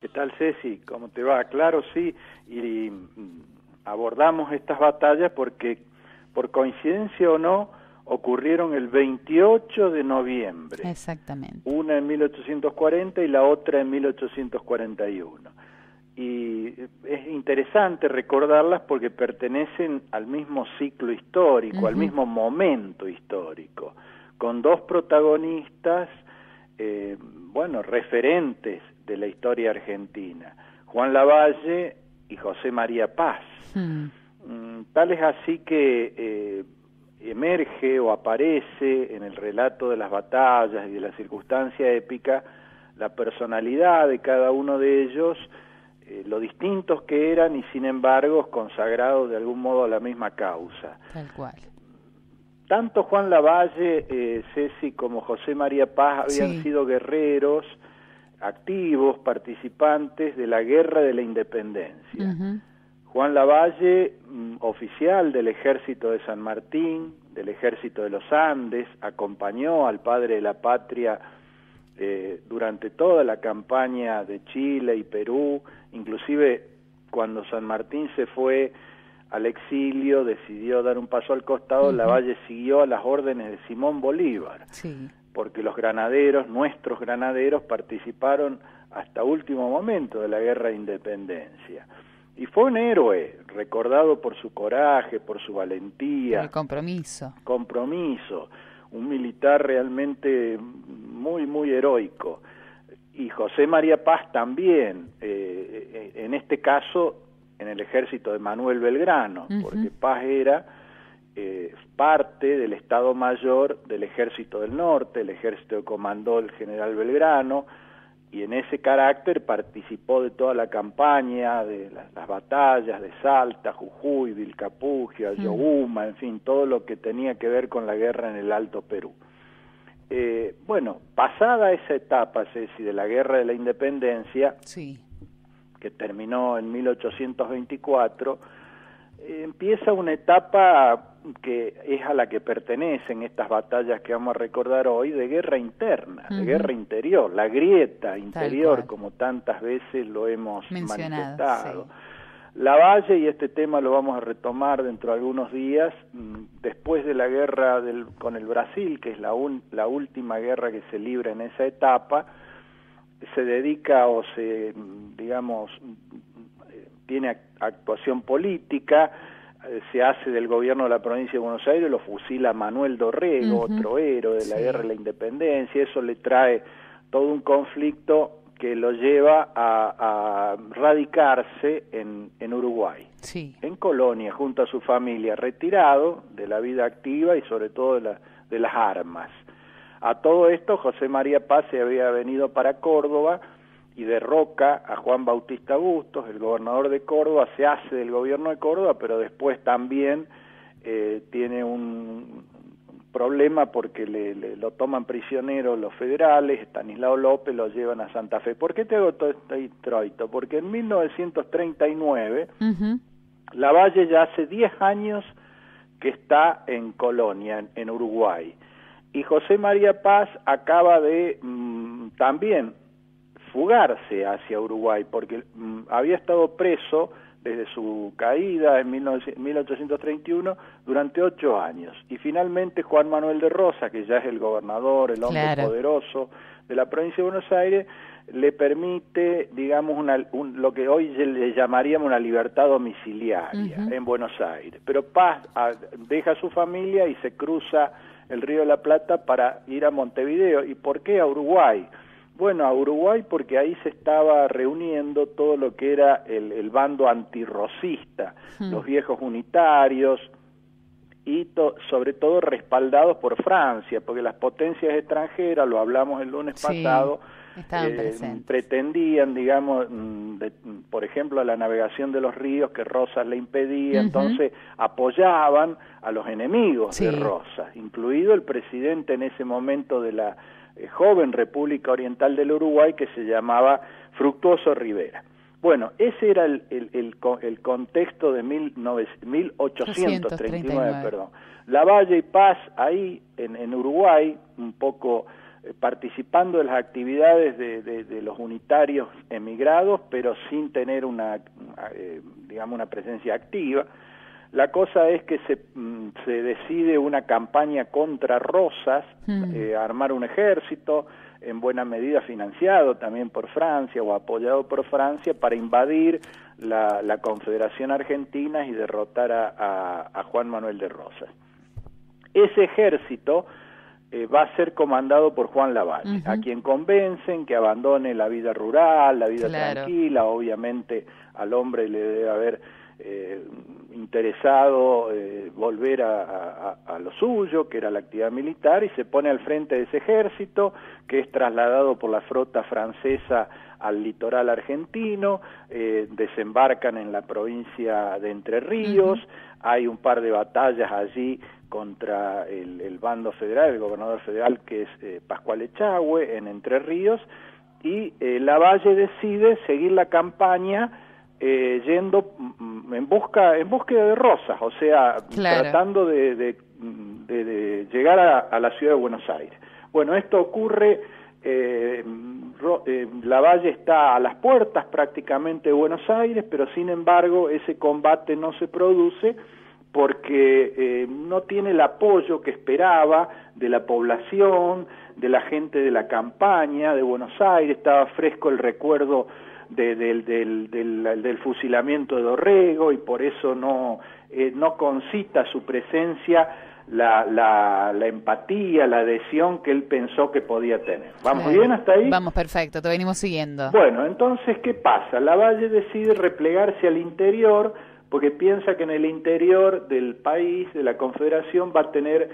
¿Qué tal, Ceci? ¿Cómo te va? Claro, sí, y abordamos estas batallas porque, por coincidencia o no, ocurrieron el 28 de noviembre. Exactamente. Una en 1840 y la otra en 1841. Y es interesante recordarlas porque pertenecen al mismo ciclo histórico, al mismo momento histórico, con dos protagonistas, referentes de la historia argentina, Juan Lavalle y José María Paz. Tal es así que emerge o aparece en el relato de las batallas y de la circunstancia épica la personalidad de cada uno de ellos, lo distintos que eran y sin embargo consagrados de algún modo a la misma causa. Tal cual. Tanto Juan Lavalle, Ceci, como José María Paz habían sido guerreros activos, participantes de la Guerra de la Independencia. Juan Lavalle, oficial del Ejército de San Martín, del Ejército de los Andes, acompañó al padre de la patria durante toda la campaña de Chile y Perú, inclusive cuando San Martín se fue al exilio, decidió dar un paso al costado, Lavalle siguió a las órdenes de Simón Bolívar, porque los granaderos, nuestros granaderos, participaron hasta último momento de la Guerra de Independencia. Y fue un héroe, recordado por su coraje, por su valentía. El compromiso. Compromiso, un militar realmente muy, muy heroico. Y José María Paz también, en este caso en el ejército de Manuel Belgrano, porque Paz era parte del Estado Mayor del Ejército del Norte, el ejército que comandó el general Belgrano, y en ese carácter participó de toda la campaña, de las batallas de Salta, Jujuy, Vilcapugio, Ayohuma, en fin, todo lo que tenía que ver con la guerra en el Alto Perú. Pasada esa etapa, Ceci, de la Guerra de la Independencia, que terminó en 1824, empieza una etapa que es a la que pertenecen estas batallas que vamos a recordar hoy, de guerra interna, de guerra interior, la grieta interior, como tantas veces lo hemos manifestado. Lavalle, y este tema lo vamos a retomar dentro de algunos días, después de la guerra con el Brasil, que es la última guerra que se libra en esa etapa, se dedica tiene actuación política, se hace del gobierno de la provincia de Buenos Aires, lo fusila Manuel Dorrego, otro héroe de la Guerra de la Independencia. Eso le trae todo un conflicto que lo lleva a radicarse en Uruguay, en Colonia, junto a su familia, retirado de la vida activa y sobre todo de las armas. A todo esto, José María Paz se había venido para Córdoba y derroca a Juan Bautista Bustos, el gobernador de Córdoba, se hace del gobierno de Córdoba, pero después también tiene un problema porque lo toman prisionero los federales, Estanislao López lo llevan a Santa Fe. ¿Por qué te hago todo este introito? Porque en 1939, Lavalle ya hace 10 años que está en Colonia, en Uruguay, y José María Paz acaba de también fugarse hacia Uruguay, porque había estado preso desde su caída en 1831 durante 8 años. Y finalmente Juan Manuel de Rosas, que ya es el gobernador, el hombre poderoso de la provincia de Buenos Aires, le permite, digamos, lo que hoy le llamaríamos una libertad domiciliaria en Buenos Aires. Pero Paz deja a su familia y se cruza el Río de la Plata para ir a Montevideo. ¿Y por qué a Uruguay? Bueno, a Uruguay porque ahí se estaba reuniendo todo lo que era el bando antirrosista, los viejos unitarios, y sobre todo respaldados por Francia, porque las potencias extranjeras, lo hablamos el lunes pasado, pretendían, digamos, por ejemplo, la navegación de los ríos que Rosas le impedía, entonces apoyaban a los enemigos de Rosas, incluido el presidente en ese momento de la joven República Oriental del Uruguay, que se llamaba Fructuoso Rivera. Bueno, ese era el contexto de 1839, perdón. Lavalle y Paz ahí en Uruguay, un poco participando de las actividades de los unitarios emigrados, pero sin tener digamos, una presencia activa. La cosa es que se decide una campaña contra Rosas, armar un ejército, en buena medida financiado también por Francia o apoyado por Francia, para invadir la Confederación Argentina y derrotar a Juan Manuel de Rosas. Ese ejército va a ser comandado por Juan Lavalle, a quien convencen que abandone la vida rural, la vida tranquila. Obviamente al hombre le debe haber interesado volver a lo suyo, que era la actividad militar, y se pone al frente de ese ejército, que es trasladado por la flota francesa al litoral argentino, desembarcan en la provincia de Entre Ríos, hay un par de batallas allí contra el bando federal, el gobernador federal, que es Pascual Echagüe, en Entre Ríos, y Lavalle decide seguir la campaña yendo en búsqueda de Rosas, o sea, tratando de llegar a la ciudad de Buenos Aires. Bueno, esto ocurre, Lavalle está a las puertas prácticamente de Buenos Aires, pero sin embargo ese combate no se produce porque no tiene el apoyo que esperaba de la población, de la gente de la campaña de Buenos Aires. Estaba fresco el recuerdo del fusilamiento de Dorrego, y por eso no concita su presencia la empatía, la adhesión que él pensó que podía tener. ¿Vamos bien hasta ahí? Vamos, perfecto, te venimos siguiendo. Bueno, entonces, ¿qué pasa? Lavalle decide replegarse al interior, porque piensa que en el interior del país, de la Confederación, va a tener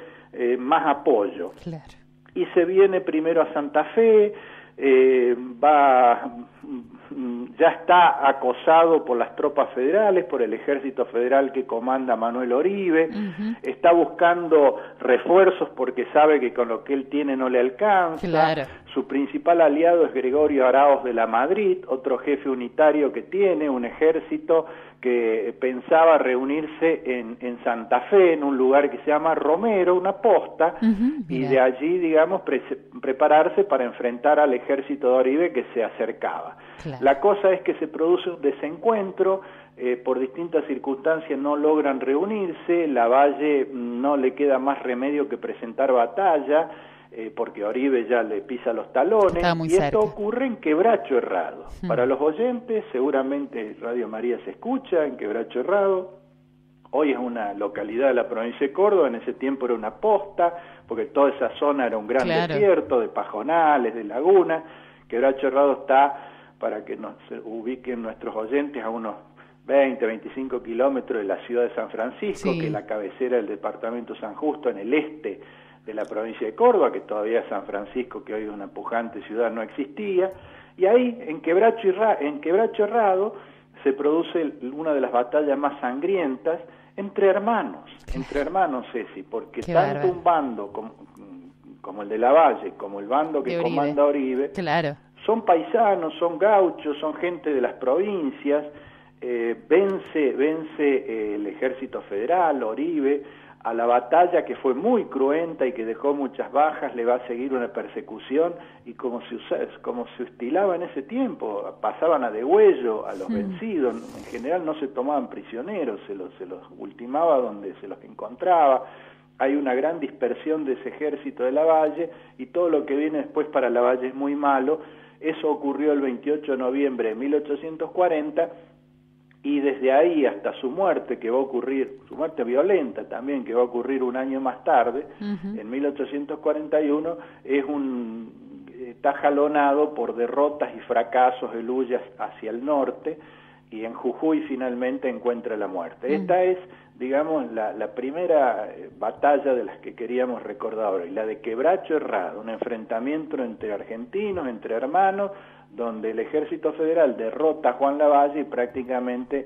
más apoyo. Claro. Y se viene primero a Santa Fe, ya está acosado por las tropas federales, por el ejército federal que comanda Manuel Oribe, está buscando refuerzos porque sabe que con lo que él tiene no le alcanza. Claro. Su principal aliado es Gregorio Araoz de la Madrid, otro jefe unitario que tiene un ejército que pensaba reunirse en Santa Fe, en un lugar que se llama Romero, una posta, y de allí, digamos, prepararse para enfrentar al ejército de Oribe que se acercaba. Claro. La cosa es que se produce un desencuentro, por distintas circunstancias no logran reunirse, Lavalle no le queda más remedio que presentar batalla, porque Oribe ya le pisa los talones, y esto cerca. Ocurre en Quebracho Herrado. Para los oyentes, seguramente Radio María se escucha en Quebracho Herrado. Hoy es una localidad de la provincia de Córdoba, en ese tiempo era una posta, porque toda esa zona era un gran desierto de pajonales, de lagunas. Quebracho Herrado está, para que nos ubiquen nuestros oyentes, a unos 20, 25 kilómetros de la ciudad de San Francisco, que es la cabecera del departamento San Justo, en el este de la provincia de Córdoba, que todavía San Francisco, que hoy es una pujante ciudad, no existía. Y ahí, en Quebracho Herrado, se produce una de las batallas más sangrientas entre hermanos, Ceci, porque tanto un bando como el de Lavalle, como el bando que comanda Oribe, son paisanos, son gauchos, son gente de las provincias. Vence el ejército federal, Oribe, a la batalla, que fue muy cruenta y que dejó muchas bajas. Le va a seguir una persecución, y como se estilaba en ese tiempo, pasaban a degüello a los vencidos. En general no se tomaban prisioneros, se los ultimaba donde se los encontraba. Hay una gran dispersión de ese ejército de Lavalle, y todo lo que viene después para Lavalle es muy malo. Eso ocurrió el 28 de noviembre de 1840, y desde ahí hasta su muerte, que va a ocurrir, su muerte violenta también, que va a ocurrir un año más tarde, en 1841, está jalonado por derrotas y fracasos de luchas hacia el norte, y en Jujuy finalmente encuentra la muerte. Esta es, digamos, la primera batalla de las que queríamos recordar hoy, la de Quebracho Herrado, un enfrentamiento entre argentinos, entre hermanos, donde el ejército federal derrota a Juan Lavalle y prácticamente,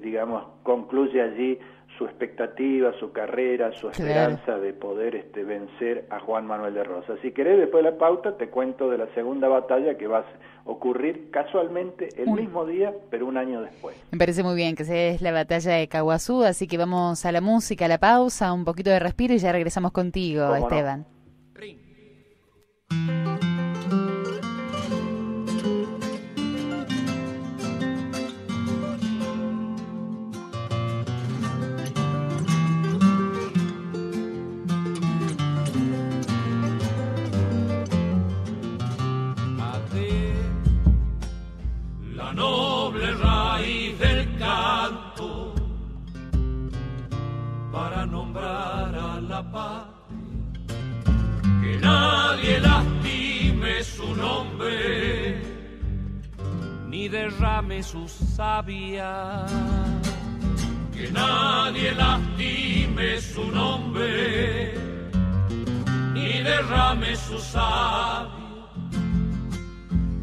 digamos, concluye allí su expectativa, su carrera, su esperanza de poder vencer a Juan Manuel de Rosas. Si querés, después de la pauta te cuento de la segunda batalla, que va a ocurrir casualmente el mismo día, pero un año después. Me parece muy bien, que es la batalla de Caguazú, así que vamos a la música, a la pausa, un poquito de respiro, y ya regresamos contigo, Esteban. No. Que nadie lastime su nombre ni derrame su savia. Que nadie lastime su nombre ni derrame su savia.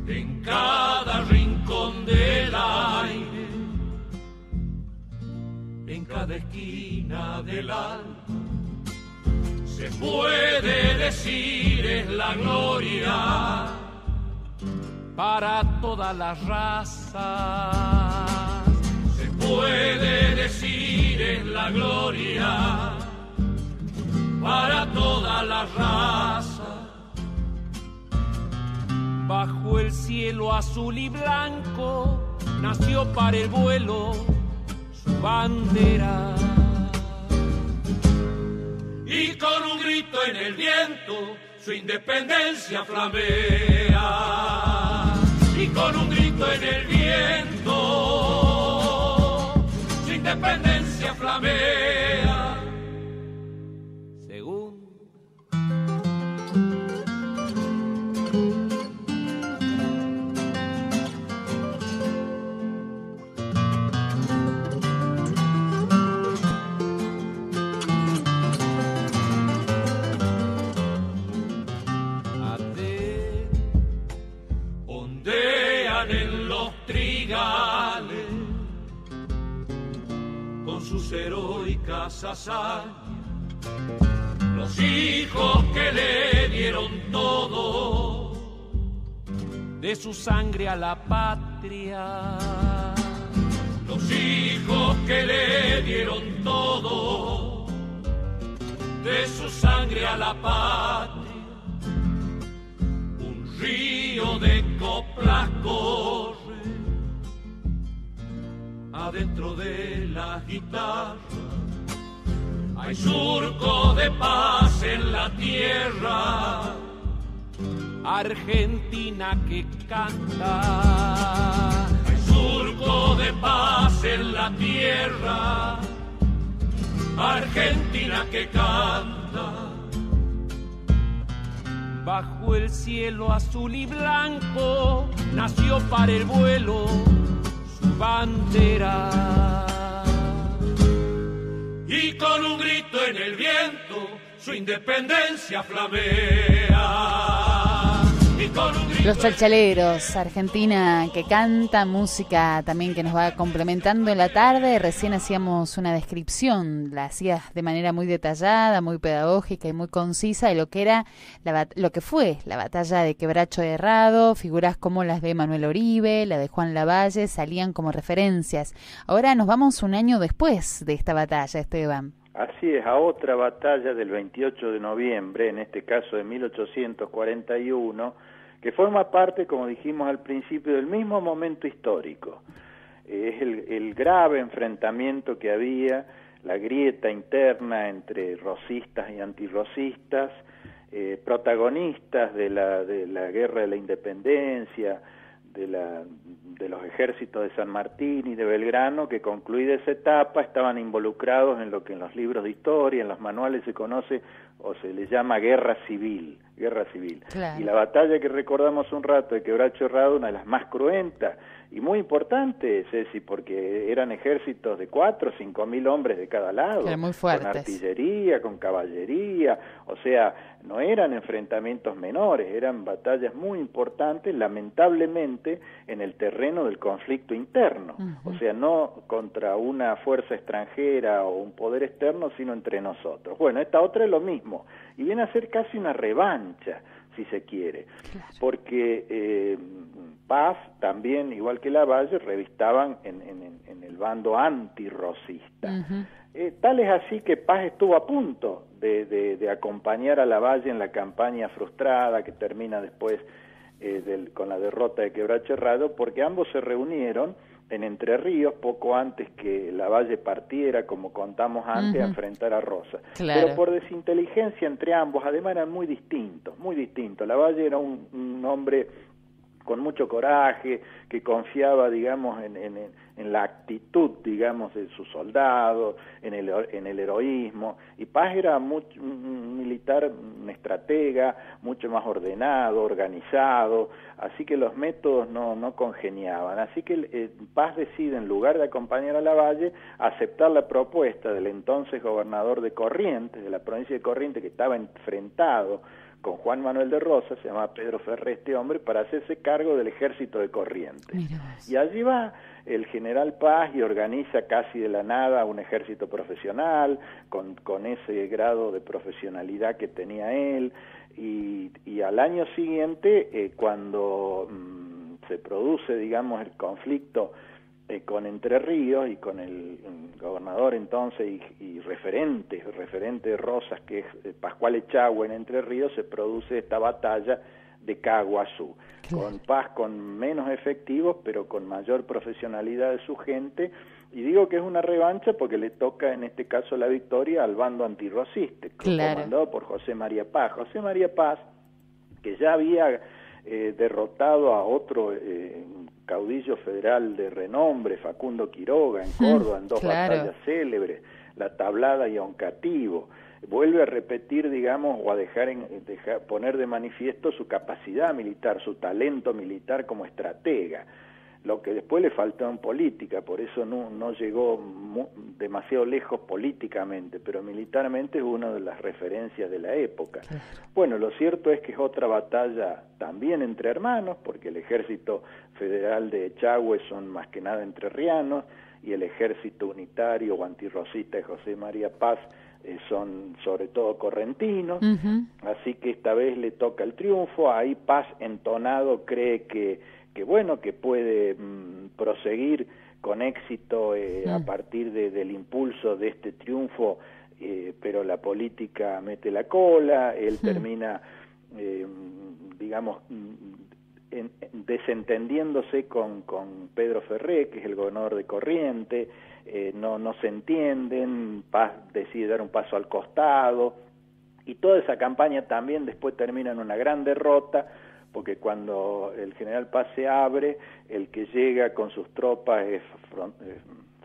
En cada rincón del aire, en cada esquina del alma, se puede decir es la gloria para todas las razas. Se puede decir es la gloria para todas las razas. Bajo el cielo azul y blanco nació para el vuelo su bandera. Y con un grito en el viento su independencia flamea. Y con un grito en el viento su independencia flamea. Según en los trigales con sus heroicas hazañas, los hijos que le dieron todo de su sangre a la patria. Los hijos que le dieron todo de su sangre a la patria. Río de coplas corre adentro de la guitarra. Hay surco de paz en la tierra, Argentina que canta. Hay surco de paz en la tierra, Argentina que canta. Bajo el cielo azul y blanco nació para el vuelo su bandera. Y con un grito en el viento su independencia flamea. Y con un grito Los Chalchaleros, Argentina que canta, música también que nos va complementando en la tarde. Recién hacíamos una descripción, la hacías de manera muy detallada, muy pedagógica y muy concisa de lo que era lo que fue la batalla de Quebracho Herrado. Figuras como las de Manuel Oribe, la de Juan Lavalle, salían como referencias. Ahora nos vamos un año después de esta batalla, Esteban. Así es, a otra batalla del 28 de noviembre, en este caso de 1841, que forma parte, como dijimos al principio, del mismo momento histórico. Es el grave enfrentamiento que había, la grieta interna entre rosistas y antirrosistas, protagonistas de la guerra de la independencia, de los ejércitos de San Martín y de Belgrano, que concluida esa etapa estaban involucrados en lo que en los libros de historia, en los manuales se conoce o se le llama guerra civil. Claro. Y la batalla que recordamos un rato de Quebracho Herrado, una de las más cruentas y muy importantes, Ceci, porque eran ejércitos de 4 o 5 mil hombres de cada lado, muy fuertes, con artillería, con caballería, o sea, no eran enfrentamientos menores, eran batallas muy importantes, lamentablemente en el terreno del conflicto interno, o sea, no contra una fuerza extranjera o un poder externo, sino entre nosotros. Bueno, esta otra es lo mismo, y viene a ser casi una revancha, si se quiere, claro, porque Paz también, igual que Lavalle, revistaban en el bando antirrosista. Tal es así que Paz estuvo a punto de acompañar a Lavalle en la campaña frustrada que termina después con la derrota de Quebracherrado, porque ambos se reunieron en Entre Ríos poco antes que Lavalle partiera, como contamos antes, a enfrentar a Rosas. Claro. Pero por desinteligencia entre ambos, además eran muy distintos. Lavalle era un hombre con mucho coraje, que confiaba, digamos, en la actitud, digamos, de sus soldados, en el heroísmo, y Paz era un militar, un estratega, mucho más ordenado, organizado, así que los métodos no congeniaban, así que Paz decide, en lugar de acompañar a Lavalle, aceptar la propuesta del entonces gobernador de Corrientes, de la provincia de Corrientes, que estaba enfrentado con Juan Manuel de Rosas, se llama Pedro Ferré este hombre, para hacerse cargo del ejército de Corrientes. Y allí va el general Paz y organiza casi de la nada un ejército profesional, con ese grado de profesionalidad que tenía él, y al año siguiente, cuando se produce, digamos, el conflicto con Entre Ríos y con el gobernador entonces y referente de Rosas, que es Pascual Echagüe en Entre Ríos, se produce esta batalla de Caguazú, con Paz con menos efectivos, pero con mayor profesionalidad de su gente, y digo que es una revancha porque le toca en este caso la victoria al bando antirrocista, comandado por José María Paz. José María Paz, que ya había derrotado a otro caudillo federal de renombre, Facundo Quiroga, en Córdoba, en dos batallas célebres, la Tablada y Oncativo, vuelve a repetir, digamos, o a poner de manifiesto su capacidad militar, su talento militar como estratega, lo que después le faltó en política, por eso no llegó demasiado lejos políticamente, pero militarmente es una de las referencias de la época. Bueno, lo cierto es que es otra batalla también entre hermanos, porque el ejército federal de Echagüe son más que nada entrerrianos, y el ejército unitario o antirrosista de José María Paz son sobre todo correntinos, así que esta vez le toca el triunfo. Ahí Paz, entonado, cree que puede proseguir con éxito a partir del impulso de este triunfo, pero la política mete la cola, él termina, digamos, desentendiéndose con Pedro Ferré, que es el gobernador de Corrientes, no se entienden, Paz decide dar un paso al costado, y toda esa campaña también después termina en una gran derrota, porque cuando el general Paz se abre, el que llega con sus tropas es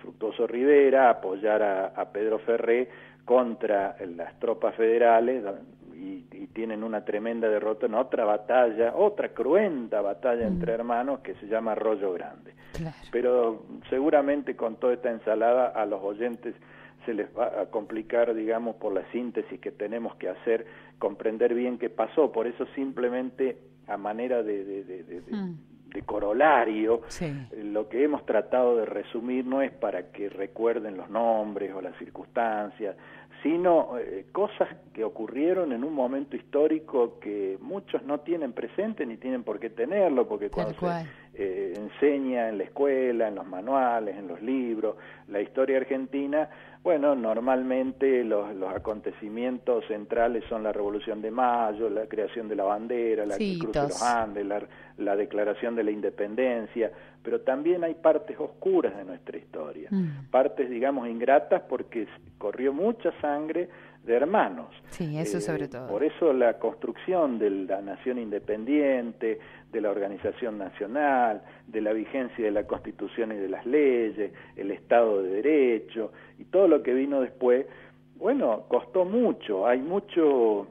Fructuoso Rivera a apoyar a Pedro Ferré contra las tropas federales, y tienen una tremenda derrota en otra batalla, otra cruenta batalla entre hermanos que se llama Arroyo Grande. Pero seguramente con toda esta ensalada a los oyentes se les va a complicar, digamos, por la síntesis que tenemos que hacer, comprender bien qué pasó. Por eso simplemente a manera de corolario, lo que hemos tratado de resumir no es para que recuerden los nombres o las circunstancias, sino cosas que ocurrieron en un momento histórico que muchos no tienen presente ni tienen por qué tenerlo, porque cuando se enseña en la escuela, en los manuales, en los libros, la historia argentina, bueno, normalmente los acontecimientos centrales son la Revolución de Mayo, la creación de la bandera, la Cruz de los Andes, la declaración de la independencia, pero también hay partes oscuras de nuestra historia, partes, digamos, ingratas, porque corrió mucha sangre de hermanos. Sí, eso sobre todo. Por eso la construcción de la nación independiente, de la organización nacional, de la vigencia de la Constitución y de las leyes, el Estado de Derecho, y todo lo que vino después, bueno, costó mucho, hay mucho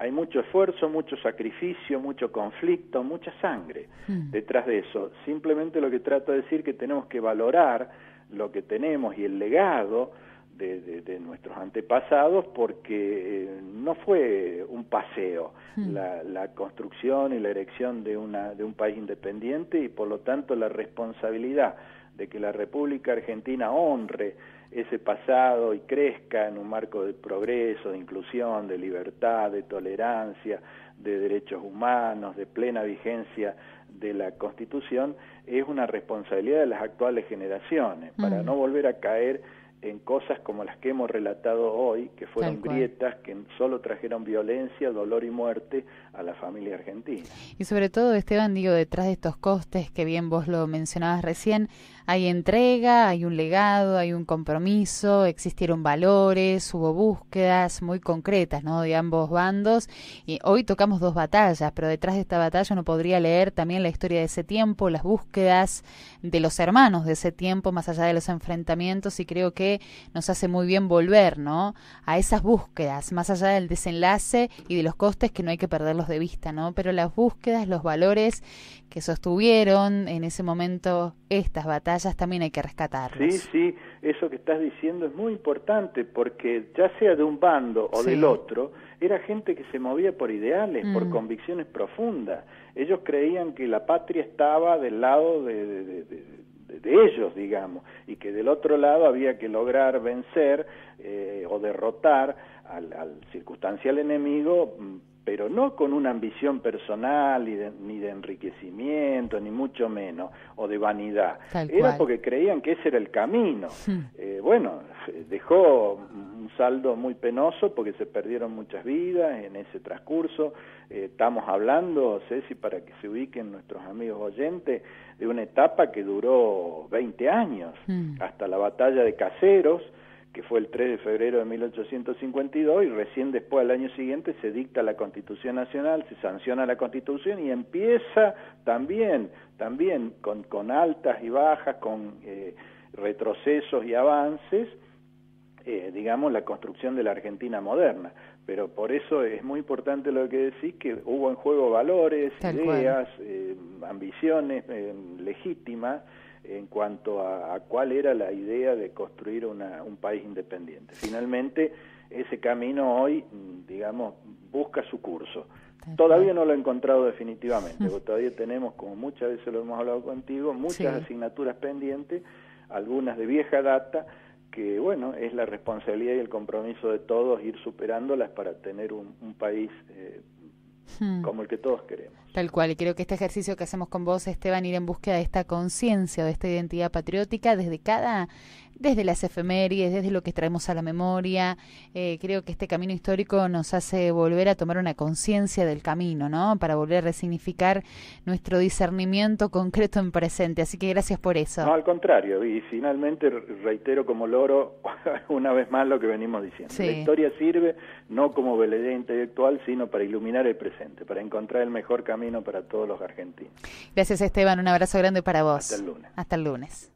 esfuerzo, mucho sacrificio, mucho conflicto, mucha sangre detrás de eso. Simplemente lo que trato de decir es que tenemos que valorar lo que tenemos y el legado de nuestros antepasados, porque no fue un paseo la construcción y la erección de un país independiente, y por lo tanto la responsabilidad de que la República Argentina honre ese pasado y crezca en un marco de progreso, de inclusión, de libertad, de tolerancia, de derechos humanos, de plena vigencia de la Constitución, es una responsabilidad de las actuales generaciones, para no volver a caer en cosas como las que hemos relatado hoy, que fueron grietas que solo trajeron violencia, dolor y muerte a la familia argentina. Y sobre todo, Esteban, digo, detrás de estos costes, que bien vos lo mencionabas recién, hay entrega, hay un legado, hay un compromiso, existieron valores, hubo búsquedas muy concretas, ¿no?, de ambos bandos, y hoy tocamos 2 batallas, pero detrás de esta batalla uno podría leer también la historia de ese tiempo, las búsquedas de los hermanos de ese tiempo, más allá de los enfrentamientos, y creo que nos hace muy bien volver, ¿no?, a esas búsquedas, más allá del desenlace y de los costes, que no hay que perderlos de vista, ¿no?, pero las búsquedas, los valores que sostuvieron en ese momento estas batallas también hay que rescatarlos. Sí, eso que estás diciendo es muy importante, porque ya sea de un bando o del otro, era gente que se movía por ideales, por convicciones profundas. Ellos creían que la patria estaba del lado de ellos, digamos, y que del otro lado había que lograr vencer o derrotar al circunstancial enemigo, pero no con una ambición personal ni de enriquecimiento, ni mucho menos, o de vanidad. Era porque creían que ese era el camino. Bueno, dejó un saldo muy penoso porque se perdieron muchas vidas en ese transcurso. Estamos hablando, Ceci, para que se ubiquen nuestros amigos oyentes, de una etapa que duró 20 años, hasta la batalla de Caseros, que fue el 3 de febrero de 1852, y recién después, al año siguiente, se dicta la Constitución Nacional, se sanciona la Constitución y empieza también con altas y bajas, con retrocesos y avances, digamos, la construcción de la Argentina moderna. Pero por eso es muy importante lo que decís, que hubo en juego valores, ideas, ambiciones legítimas, en cuanto a cuál era la idea de construir un país independiente. Finalmente, ese camino hoy, digamos, busca su curso. Todavía no lo he encontrado definitivamente, porque todavía tenemos, como muchas veces lo hemos hablado contigo, muchas asignaturas pendientes, algunas de vieja data, que bueno, es la responsabilidad y el compromiso de todos ir superándolas para tener un país como el que todos queremos. Tal cual, y creo que este ejercicio que hacemos con vos, Esteban, ir en búsqueda de esta conciencia, de esta identidad patriótica, desde las efemérides, desde lo que traemos a la memoria, creo que este camino histórico nos hace volver a tomar una conciencia del camino, ¿no?, para volver a resignificar nuestro discernimiento concreto en presente, así que gracias por eso. No, al contrario, y finalmente reitero como loro una vez más lo que venimos diciendo. La historia sirve no como veledad intelectual, sino para iluminar el presente, para encontrar el mejor camino para todos los argentinos. Gracias, Esteban, un abrazo grande para vos. Hasta el lunes. Hasta el lunes.